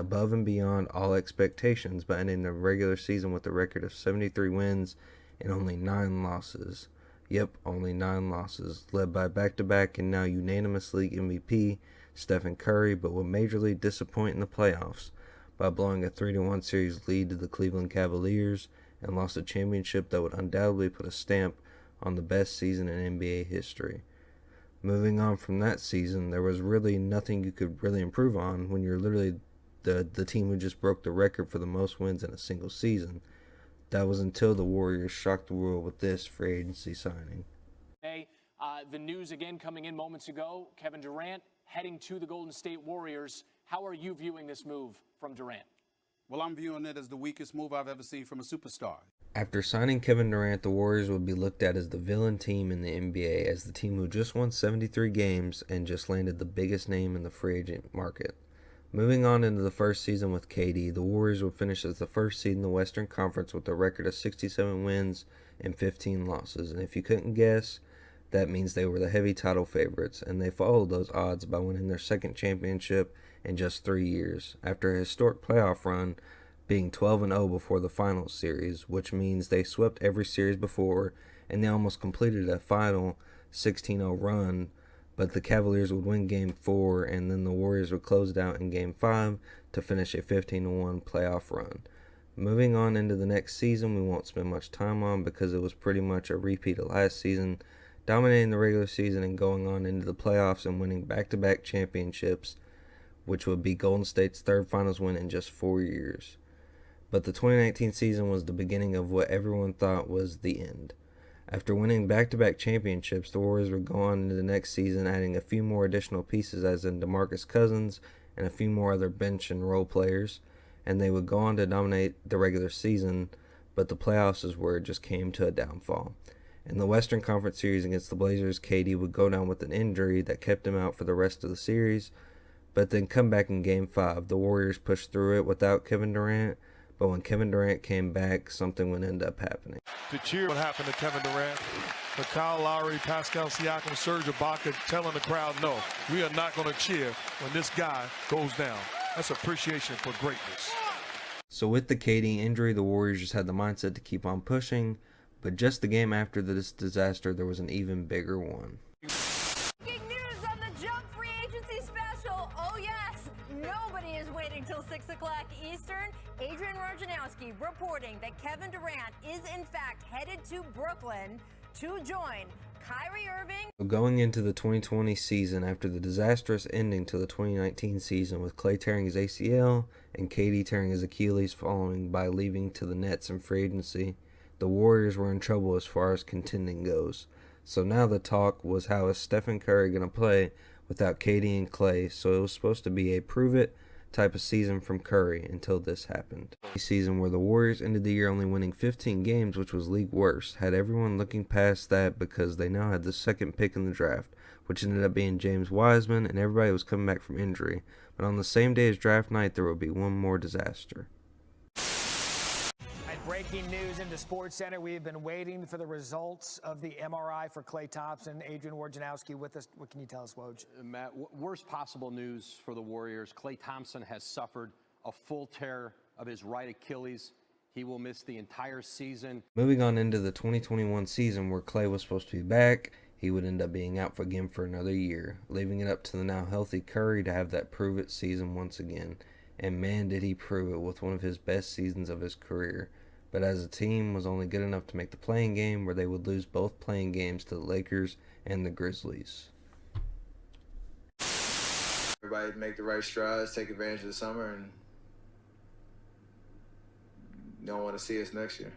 above and beyond all expectations by ending the regular season with a record of 73 wins and only 9 losses. Yep, only 9 losses, led by back-to-back and now unanimous league MVP Stephen Curry, but would majorly disappoint in the playoffs by blowing a 3-1 series lead to the Cleveland Cavaliers and lost a championship that would undoubtedly put a stamp on the best season in NBA history. Moving on from that season, there was really nothing you could really improve on when you're literally the team who just broke the record for the most wins in a single season. That was until the Warriors shocked the world with this free agency signing. Hey, the news again coming in moments ago, Kevin Durant heading to the Golden State Warriors. How are you viewing this move from Durant? Well, I'm viewing it as the weakest move I've ever seen from a superstar. After signing Kevin Durant, the Warriors would be looked at as the villain team in the NBA, as the team who just won 73 games and just landed the biggest name in the free agent market. Moving on into the first season with KD, the Warriors would finish as the first seed in the Western Conference with a record of 67 wins and 15 losses. And if you couldn't guess, that means they were the heavy title favorites, and they followed those odds by winning their second championship in just 3 years, after a historic playoff run being 12-0 before the finals series, which means they swept every series before, and they almost completed a final 16-0 run. But the Cavaliers would win Game 4, and then the Warriors would close it out in Game 5 to finish a 15-1 playoff run. Moving on into the next season, we won't spend much time on because it was pretty much a repeat of last season, dominating the regular season and going on into the playoffs and winning back-to-back championships, which would be Golden State's third finals win in just 4 years. But the 2019 season was the beginning of what everyone thought was the end. After winning back-to-back championships, the Warriors would go on into the next season, adding a few more additional pieces as in DeMarcus Cousins and a few more other bench and role players, and they would go on to dominate the regular season, but the playoffs is where it just came to a downfall. In the Western Conference series against the Blazers, KD would go down with an injury that kept him out for the rest of the series, but then come back in Game 5. The Warriors pushed through it without Kevin Durant, but when Kevin Durant came back, something would end up happening. To cheer what happened to Kevin Durant, but Kyle Lowry, Pascal Siakam, Serge Ibaka telling the crowd, no, we are not going to cheer when this guy goes down. That's appreciation for greatness. So with the KD injury, the Warriors just had the mindset to keep on pushing, but just the game after this disaster, there was an even bigger one. Breaking news on the Jump Free Agency Special. Oh yes, nobody is waiting till 6 o'clock Eastern. Adrian Wojnarowski reporting that Kevin Durant is in fact headed to Brooklyn to join Kyrie Irving. Going into the 2020 season, after the disastrous ending to the 2019 season with Klay tearing his ACL and KD tearing his Achilles following by leaving to the Nets in free agency, the Warriors were in trouble as far as contending goes. So now the talk was, how is Stephen Curry going to play without KD and Klay? So it was supposed to be a prove-it type of season from Curry until this happened. A season where the Warriors ended the year only winning 15 games, which was league worst, had everyone looking past that because they now had the second pick in the draft, which ended up being James Wiseman, and everybody was coming back from injury. But on the same day as draft night, there would be one more disaster. Breaking news into SportsCenter. We have been waiting for the results of the MRI for Klay Thompson. Adrian Wojnarowski with us. What can you tell us, Woj? Matt, worst possible news for the Warriors. Klay Thompson has suffered a full tear of his right Achilles. He will miss the entire season. Moving on into the 2021 season, where Klay was supposed to be back, he would end up being out again for another year, leaving it up to the now healthy Curry to have that prove-it season once again. And man, did he prove it with one of his best seasons of his career. But as a team, was only good enough to make the play-in game, where they would lose both play-in games to the Lakers and the Grizzlies. Everybody make the right strides, take advantage of the summer, and don't want to see us next year.